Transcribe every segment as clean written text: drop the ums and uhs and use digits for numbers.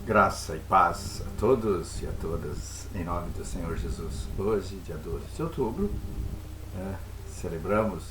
Graça e paz a todos e a todas, em nome do Senhor Jesus. Hoje, dia 12 de outubro, celebramos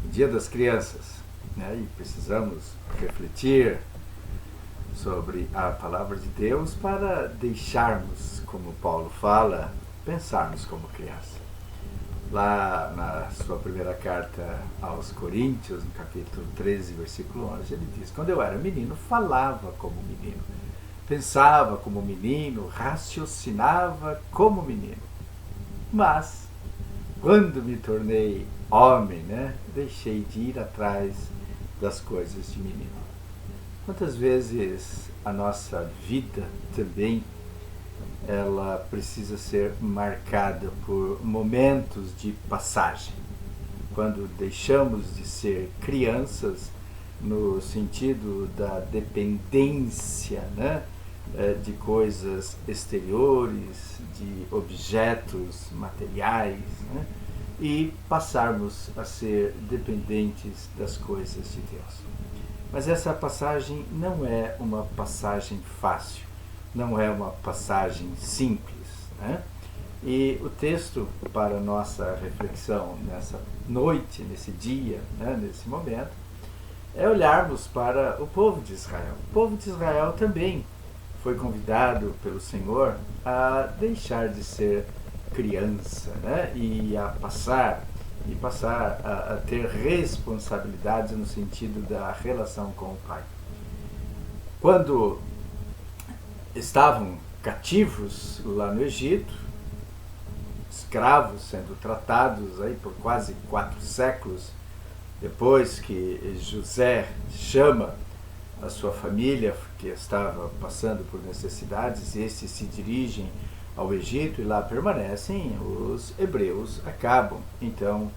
o Dia das Crianças, e precisamos refletir sobre a palavra de Deus para deixarmos, como Paulo fala, pensarmos como criança. Lá na sua primeira carta aos Coríntios, no capítulo 13, versículo 11, ele diz: quando eu era menino, falava como menino, pensava como menino, raciocinava como menino. Mas, quando me tornei homem, deixei de ir atrás das coisas de menino. Quantas vezes a nossa vida também ela precisa ser marcada por momentos de passagem, quando deixamos de ser crianças no sentido da dependência, de coisas exteriores, de objetos materiais, e passarmos a ser dependentes das coisas de Deus. Mas essa passagem não é uma passagem fácil, não é uma passagem simples. E o texto para nossa reflexão nessa noite, nesse dia, nesse momento, é olharmos para o povo de Israel. O povo de Israel também foi convidado pelo Senhor a deixar de ser criança, e a passar a ter responsabilidades no sentido da relação com o Pai. Quando estavam cativos lá no Egito, escravos sendo tratados aí por quase 4 séculos, depois que José chama a sua família, que estava passando por necessidades, e estes se dirigem ao Egito e lá permanecem, os hebreus acabam, então,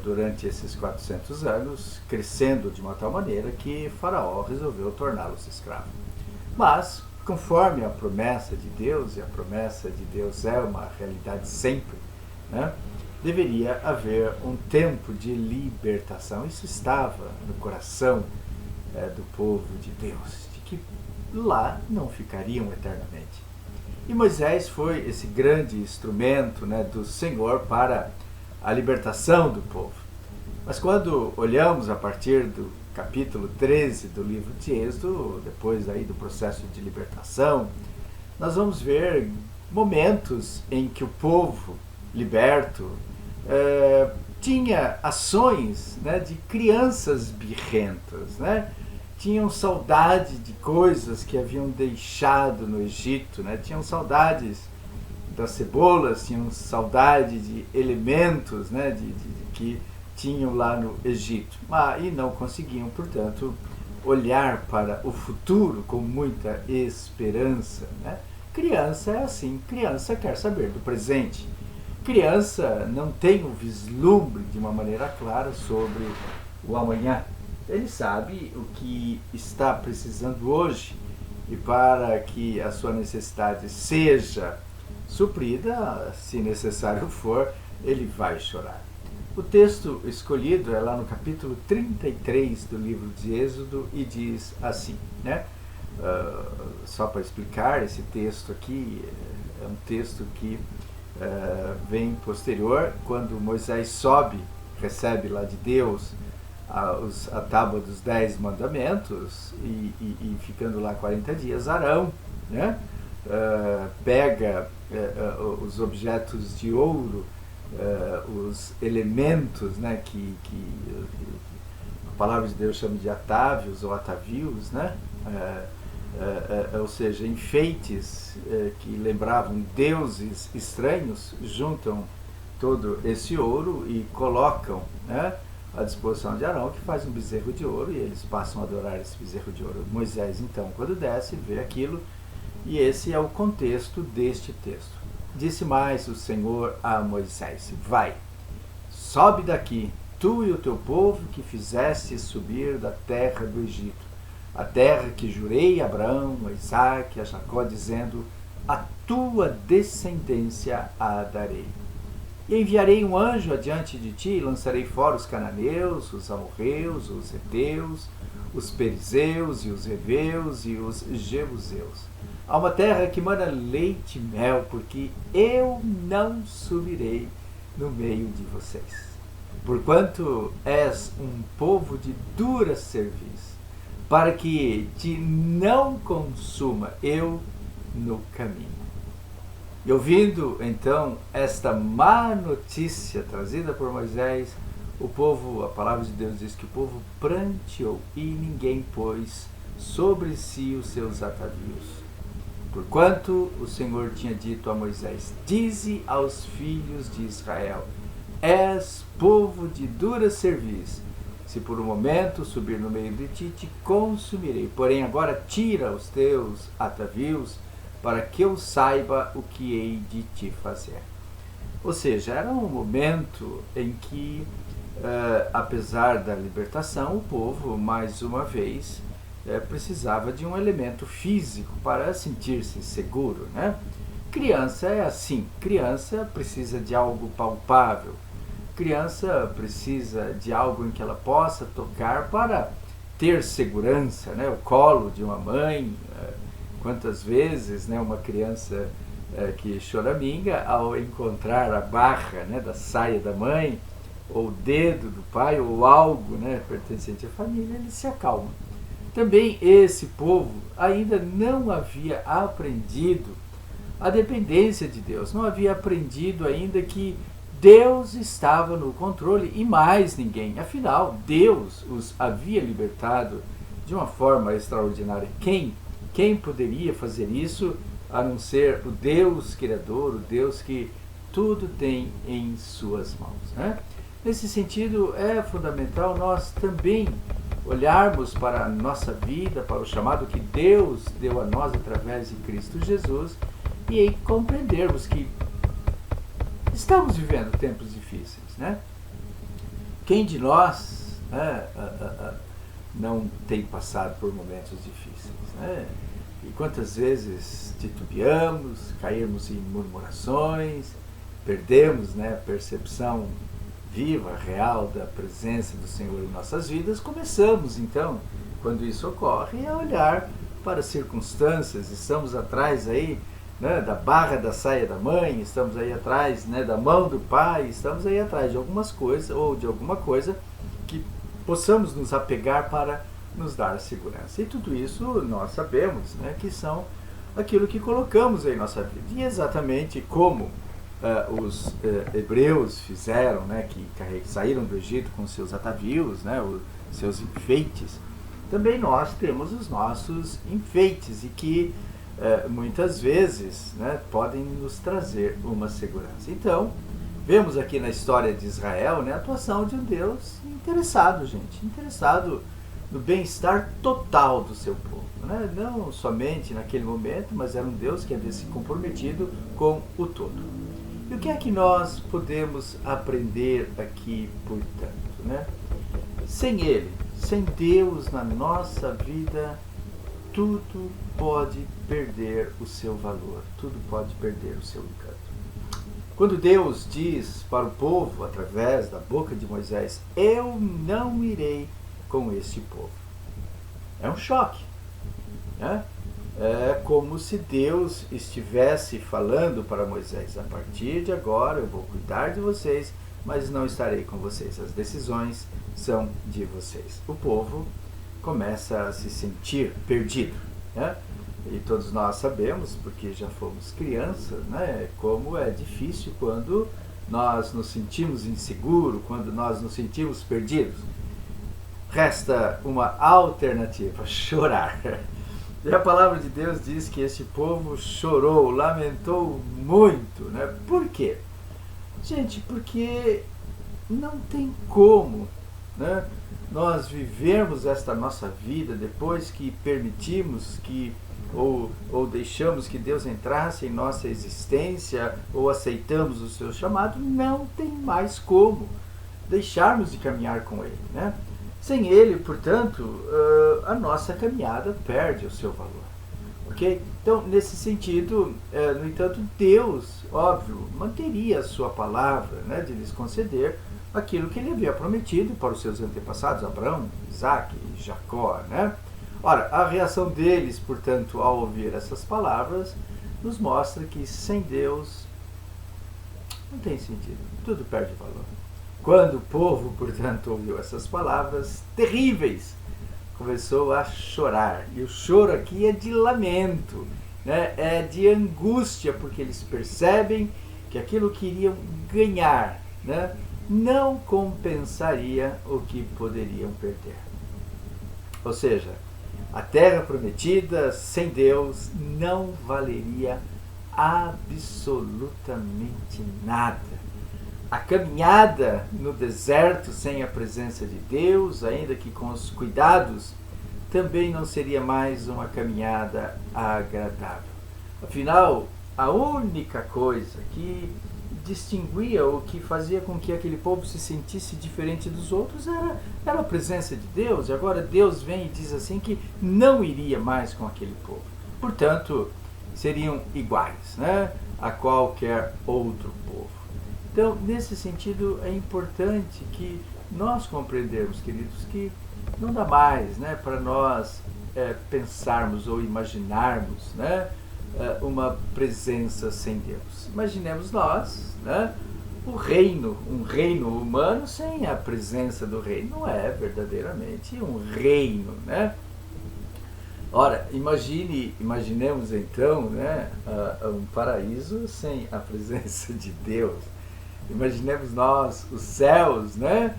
durante esses 400 anos, crescendo de uma tal maneira que Faraó resolveu torná-los escravos. Mas, conforme a promessa de Deus, e a promessa de Deus é uma realidade sempre, deveria haver um tempo de libertação. Isso estava no coração do povo de Deus, de que lá não ficariam eternamente. E Moisés foi esse grande instrumento do Senhor para a libertação do povo. Mas quando olhamos a partir do capítulo 13 do livro de Êxodo, depois aí do processo de libertação, nós vamos ver momentos em que o povo liberto tinha ações de crianças birrentas, tinham saudade de coisas que haviam deixado no Egito, tinham saudades das cebolas, tinham saudade de elementos que tinham lá no Egito, e não conseguiam, portanto, olhar para o futuro com muita esperança. Criança é assim, criança quer saber do presente. Criança não tem um vislumbre de uma maneira clara sobre o amanhã. Ele sabe o que está precisando hoje, e para que a sua necessidade seja suprida, se necessário for, ele vai chorar. O texto escolhido é lá no capítulo 33 do livro de Êxodo e diz assim, só para explicar, esse texto aqui é um texto que vem posterior, quando Moisés sobe, recebe lá de Deus a tábua dos 10 mandamentos, e ficando lá 40 dias, Arão pega os objetos de ouro, os elementos que a palavra de Deus chama de atávios ou atavios, ou seja, enfeites que lembravam deuses estranhos, juntam todo esse ouro e colocam à disposição de Arão, que faz um bezerro de ouro, e eles passam a adorar esse bezerro de ouro. Moisés, então, quando desce, vê aquilo, e esse é o contexto deste texto. Disse mais o Senhor a Moisés: vai, sobe daqui, tu e o teu povo que fizeste subir da terra do Egito, a terra que jurei a Abraão, a Isaque e a Jacó, dizendo: a tua descendência a darei. E enviarei um anjo adiante de ti, e lançarei fora os cananeus, os amorreus, os heteus, os perizeus e os heveus e os jebuseus. A uma terra que mana leite e mel, porque eu não subirei no meio de vocês. Porquanto és um povo de dura cerviz, para que te não consuma eu no caminho. E ouvindo então esta má notícia trazida por Moisés, o povo, a palavra de Deus diz que o povo pranteou e ninguém pôs sobre si os seus atavios. Porquanto o Senhor tinha dito a Moisés: dize aos filhos de Israel: és povo de dura cerviz. Se por um momento subir no meio de ti, te consumirei. Porém agora tira os teus atavios, para que eu saiba o que hei de te fazer. Ou seja, era um momento em que, apesar da libertação, o povo, mais uma vez, precisava de um elemento físico para sentir-se seguro, né? Criança é assim, criança precisa de algo palpável, criança precisa de algo em que ela possa tocar para ter segurança, né? O colo de uma mãe, quantas vezes, né, uma criança que choraminga, ao encontrar a barra, né, da saia da mãe, ou o dedo do pai, ou algo, né, pertencente à família, ele se acalma. Também esse povo ainda não havia aprendido a dependência de Deus, não havia aprendido ainda que Deus estava no controle e mais ninguém. Afinal, Deus os havia libertado de uma forma extraordinária. Quem poderia fazer isso a não ser o Deus Criador, o Deus que tudo tem em suas mãos, né? Nesse sentido, é fundamental nós também olharmos para a nossa vida, para o chamado que Deus deu a nós através de Cristo Jesus e compreendermos que estamos vivendo tempos difíceis, né? Quem de nós, né, não tem passado por momentos difíceis, né? E quantas vezes titubeamos, caímos em murmurações, perdemos, né, a percepção viva, real da presença do Senhor em nossas vidas, começamos então, quando isso ocorre, a olhar para as circunstâncias, estamos atrás aí, né, da barra da saia da mãe, estamos aí atrás, né, da mão do pai, estamos aí atrás de algumas coisas, ou de alguma coisa que possamos nos apegar para nos dar segurança. E tudo isso nós sabemos, né, que são aquilo que colocamos em nossa vida. E exatamente como os hebreus fizeram, né, que saíram do Egito com seus atavios, né, os seus enfeites, também nós temos os nossos enfeites e que muitas vezes, né, podem nos trazer uma segurança. Então, vemos aqui na história de Israel, né, a atuação de um Deus interessado, gente, interessado no bem-estar total do seu povo, né? Não somente naquele momento, mas era um Deus que havia se comprometido com o todo. E o que é que nós podemos aprender aqui, portanto, né? Sem Ele, sem Deus na nossa vida, tudo pode perder o seu valor, tudo pode perder o seu encanto. Quando Deus diz para o povo, através da boca de Moisés, eu não irei com este povo, é um choque, né? É como se Deus estivesse falando para Moisés, a partir de agora eu vou cuidar de vocês, mas não estarei com vocês, as decisões são de vocês. O povo começa a se sentir perdido, né? E todos nós sabemos, porque já fomos crianças, né, como é difícil quando nós nos sentimos inseguros, quando nós nos sentimos perdidos. Resta uma alternativa: chorar. E a palavra de Deus diz que este povo chorou, lamentou muito, né? Por quê? Gente, porque não tem como, né, nós vivermos esta nossa vida depois que permitimos que ou deixamos que Deus entrasse em nossa existência ou aceitamos o seu chamado. Não tem mais como deixarmos de caminhar com Ele, né? Sem Ele, portanto, a nossa caminhada perde o seu valor, ok? Então, nesse sentido, no entanto, Deus, óbvio, manteria a sua palavra, né, de lhes conceder aquilo que ele havia prometido para os seus antepassados, Abraão, Isaac e Jacó, né? Ora, a reação deles, portanto, ao ouvir essas palavras, nos mostra que sem Deus não tem sentido, tudo perde valor. Quando o povo, portanto, ouviu essas palavras terríveis, começou a chorar. E o choro aqui é de lamento, né? É de angústia, porque eles percebem que aquilo que iriam ganhar, né, não compensaria o que poderiam perder. Ou seja, a terra prometida sem Deus não valeria absolutamente nada. A caminhada no deserto sem a presença de Deus, ainda que com os cuidados, também não seria mais uma caminhada agradável. Afinal, a única coisa que distinguia ou que fazia com que aquele povo se sentisse diferente dos outros era a presença de Deus. E agora Deus vem e diz assim que não iria mais com aquele povo. Portanto, seriam iguais, né, a qualquer outro povo. Então, nesse sentido, é importante que nós compreendermos, queridos, que não dá mais, né, para nós pensarmos ou imaginarmos, né, uma presença sem Deus. Imaginemos nós, né, um reino humano sem a presença do rei. Não é verdadeiramente um reino, né? Ora, imaginemos então, né, um paraíso sem a presença de Deus. Imaginemos nós os céus, né,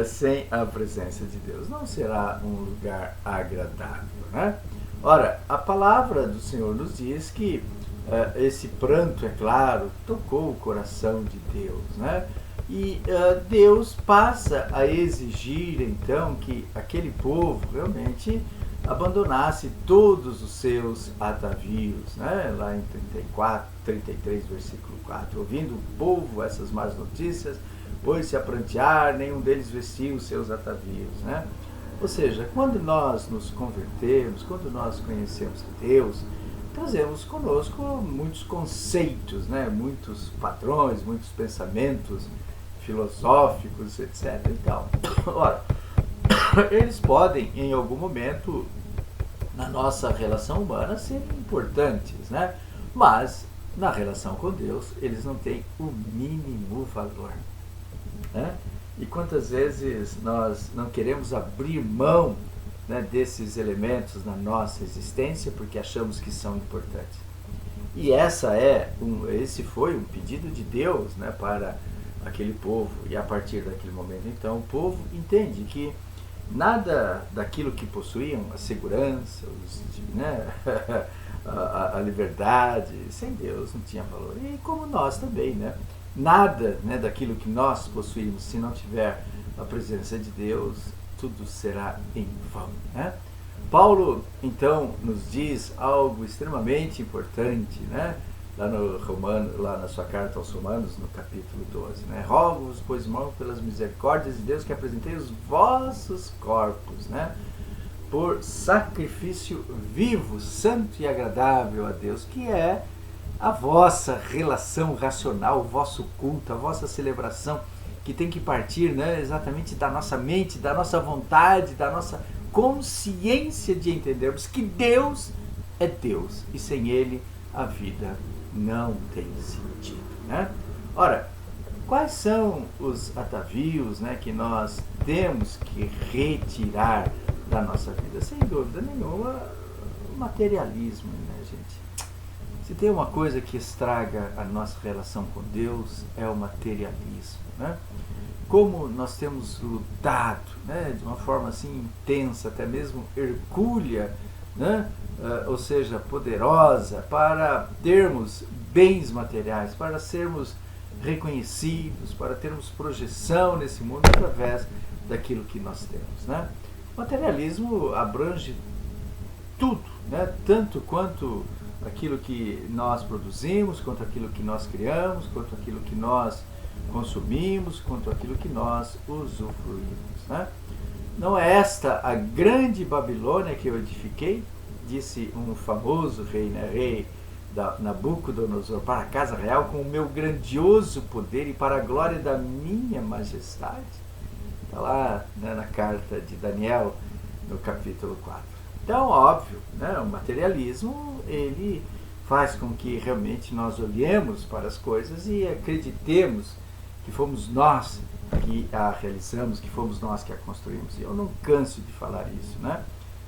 sem a presença de Deus. Não será um lugar agradável, né? Ora, a palavra do Senhor nos diz que esse pranto, é claro, tocou o coração de Deus, né? E Deus passa a exigir então que aquele povo realmente abandonasse todos os seus atavios, né? Lá em 33, versículo 4. Ouvindo o povo essas más notícias, pôs-se a prantear, nenhum deles vestia os seus atavios, né? Ou seja, quando nós nos convertemos, quando nós conhecemos Deus, trazemos conosco muitos conceitos, né? Muitos padrões, muitos pensamentos filosóficos, etc. E tal. Ora, eles podem, em algum momento, na nossa relação humana, ser importantes, né? Mas, na relação com Deus, eles não têm o mínimo valor, né? E quantas vezes nós não queremos abrir mão, né, desses elementos na nossa existência porque achamos que são importantes. E esse foi um pedido de Deus, né, para aquele povo. E a partir daquele momento, então, o povo entende que nada daquilo que possuíam, a segurança, né, a liberdade, sem Deus não tinha valor. E como nós também, né? Nada, né, daquilo que nós possuímos, se não tiver a presença de Deus, tudo será em vão, né? Paulo, então, nos diz algo extremamente importante, né? Lá na sua carta aos Romanos, no capítulo 12, né? Rogo-vos, pois, irmãos, pelas misericórdias de Deus, que apresentei os vossos corpos, né, por sacrifício vivo, santo e agradável a Deus, que é a vossa relação racional, o vosso culto, a vossa celebração, que tem que partir, né, exatamente da nossa mente, da nossa vontade, da nossa consciência de entendermos que Deus é Deus e sem Ele a vida não tem sentido, né? Ora, quais são os atavios, né, que nós temos que retirar da nossa vida? Sem dúvida nenhuma, o materialismo, né, gente? Se tem uma coisa que estraga a nossa relação com Deus, é o materialismo, né? Como nós temos lutado, né, de uma forma assim intensa, até mesmo hercúlea, né, ou seja, poderosa, para termos bens materiais, para sermos reconhecidos, para termos projeção nesse mundo através daquilo que nós temos, né? O materialismo abrange tudo, né, tanto quanto aquilo que nós produzimos, quanto aquilo que nós criamos, quanto aquilo que nós consumimos, quanto aquilo que nós usufruímos, né? Não é esta a grande Babilônia que eu edifiquei? Disse um famoso rei, né? Rei Nabucodonosor para a casa real com o meu grandioso poder e para a glória da minha majestade. Está lá, né, na carta de Daniel, no capítulo 4. Então, óbvio, né, o materialismo, ele faz com que realmente nós olhemos para as coisas e acreditemos que fomos nós que a realizamos, que fomos nós que a construímos. E eu não canso de falar isso, né?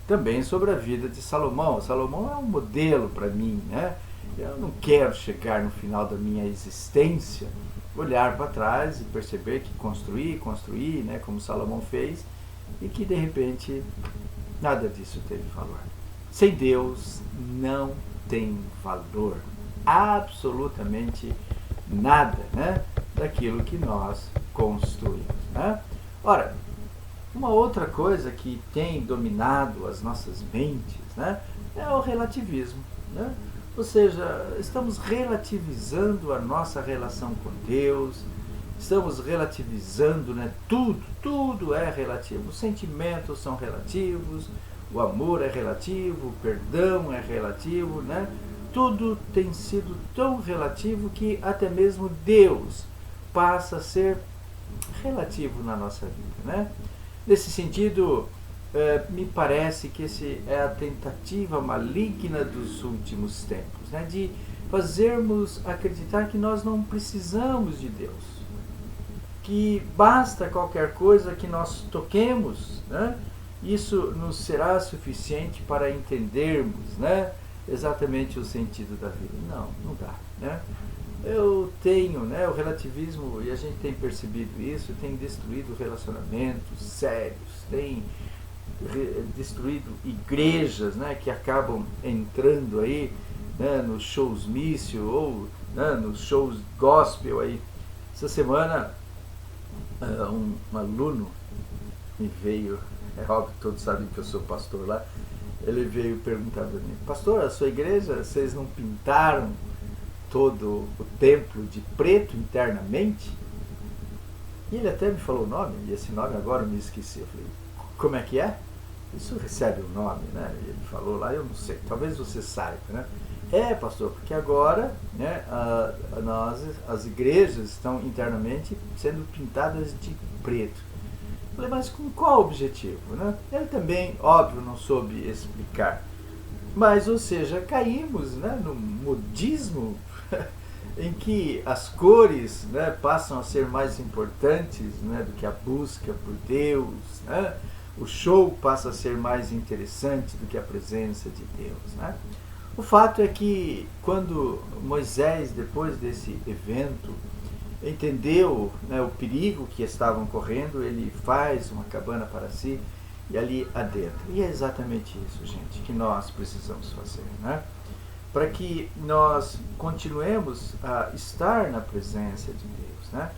Também sobre a vida de Salomão. Salomão é um modelo para mim, né? Eu não quero chegar no final da minha existência, olhar para trás e perceber que construí, né, como Salomão fez, e que de repente nada disso teve valor. Sem Deus não tem valor absolutamente nada, né, daquilo que nós construímos, né? Ora, uma outra coisa que tem dominado as nossas mentes, né, é o relativismo, né? Ou seja, estamos relativizando a nossa relação com Deus, estamos relativizando, né, tudo é relativo. Os sentimentos são relativos, o amor é relativo, o perdão é relativo, né? Tudo tem sido tão relativo que até mesmo Deus passa a ser relativo na nossa vida, né? Nesse sentido, me parece que essa é a tentativa maligna dos últimos tempos, né? De fazermos acreditar que nós não precisamos de Deus, que basta qualquer coisa que nós toquemos, né? Isso nos será suficiente para entendermos, né, exatamente o sentido da vida. Não dá, né? Eu tenho, né, o relativismo, e a gente tem percebido isso, tem destruído relacionamentos sérios, tem destruído igrejas, né, que acabam entrando aí, né, nos shows mício ou, né, nos shows gospel aí. Essa semana um aluno me veio, é óbvio que todos sabem que eu sou pastor lá, ele veio perguntar para mim: pastor, a sua igreja, vocês não pintaram todo o templo de preto internamente? E ele até me falou o nome, e esse nome agora eu me esqueci. Eu falei: como é que é? Isso recebe um nome, né? E ele falou lá, eu não sei, talvez você saiba, né? É, pastor, porque agora, né, as igrejas estão internamente sendo pintadas de preto. Eu falei: mas com qual objetivo, né? Ele também, óbvio, não soube explicar. Mas, ou seja, caímos, né, no modismo em que as cores, né, passam a ser mais importantes, né, do que a busca por Deus, né? O show passa a ser mais interessante do que a presença de Deus, né? O fato é que quando Moisés, depois desse evento, entendeu, né, o perigo que estavam correndo, ele faz uma cabana para si e ali adentra. E é exatamente isso, gente, que nós precisamos fazer, né? Para que nós continuemos a estar na presença de Deus, né?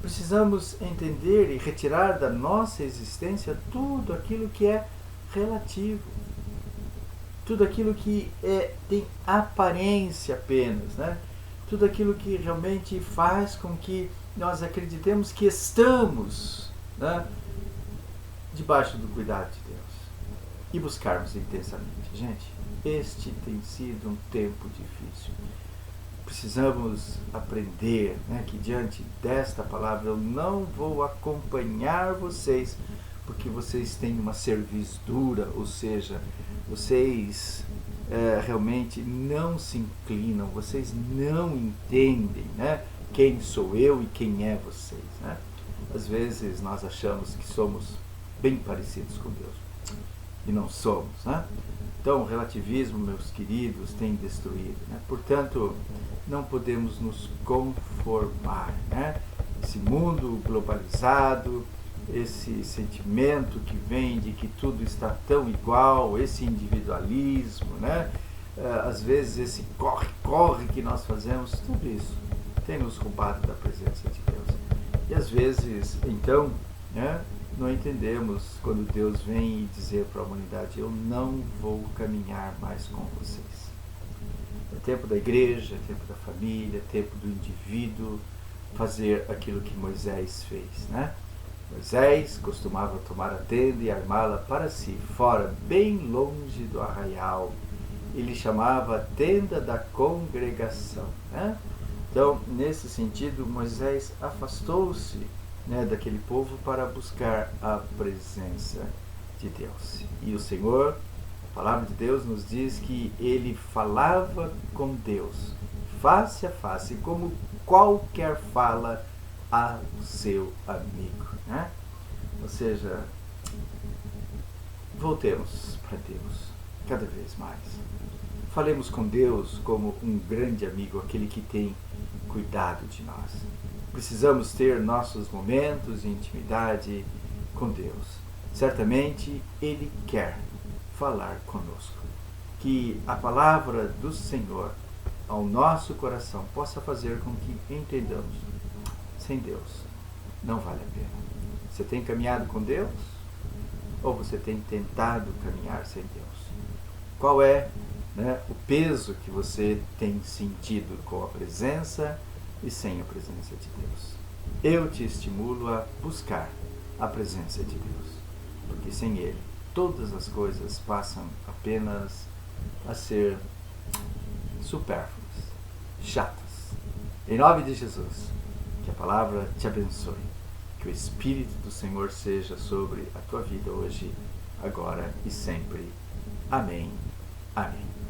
Precisamos entender e retirar da nossa existência tudo aquilo que é relativo, tudo aquilo que tem aparência apenas, né? Tudo aquilo que realmente faz com que nós acreditemos que estamos, né, debaixo do cuidado de Deus e buscarmos intensamente. Gente, este tem sido um tempo difícil. Precisamos aprender, né, que diante desta palavra eu não vou acompanhar vocês porque vocês têm uma cerviz dura, ou seja, vocês realmente não se inclinam, vocês não entendem, né, quem sou eu e quem é vocês, né? Às vezes nós achamos que somos bem parecidos com Deus e não somos, né? Então o relativismo, meus queridos, tem destruído, né? Portanto, não podemos nos conformar, né? Esse mundo globalizado, esse sentimento que vem de que tudo está tão igual, esse individualismo, né? Às vezes esse corre-corre que nós fazemos, tudo isso tem nos roubado da presença de Deus. E às vezes, então, né, não entendemos quando Deus vem dizer para a humanidade: eu não vou caminhar mais com vocês. É tempo da igreja, é tempo da família, é tempo do indivíduo fazer aquilo que Moisés fez, né? Moisés costumava tomar a tenda e armá-la para si, fora, bem longe do arraial, ele chamava a tenda da congregação, né? Então, nesse sentido, Moisés afastou-se, né, daquele povo para buscar a presença de Deus. E o Senhor, a palavra de Deus nos diz que ele falava com Deus face a face, como qualquer fala ao seu amigo, né? Ou seja, voltemos para Deus cada vez mais. Falemos com Deus como um grande amigo, aquele que tem cuidado de nós. Precisamos ter nossos momentos de intimidade com Deus. Certamente Ele quer falar conosco. Que a palavra do Senhor ao nosso coração possa fazer com que entendamos: sem Deus não vale a pena. Você tem caminhado com Deus? Ou você tem tentado caminhar sem Deus? Qual é, né, o peso que você tem sentido com a presença e sem a presença de Deus? Eu te estimulo a buscar a presença de Deus, porque sem Ele todas as coisas passam apenas a ser supérfluas, chatas. Em nome de Jesus, que a palavra te abençoe, que o Espírito do Senhor seja sobre a tua vida hoje, agora e sempre. Amém. Amém.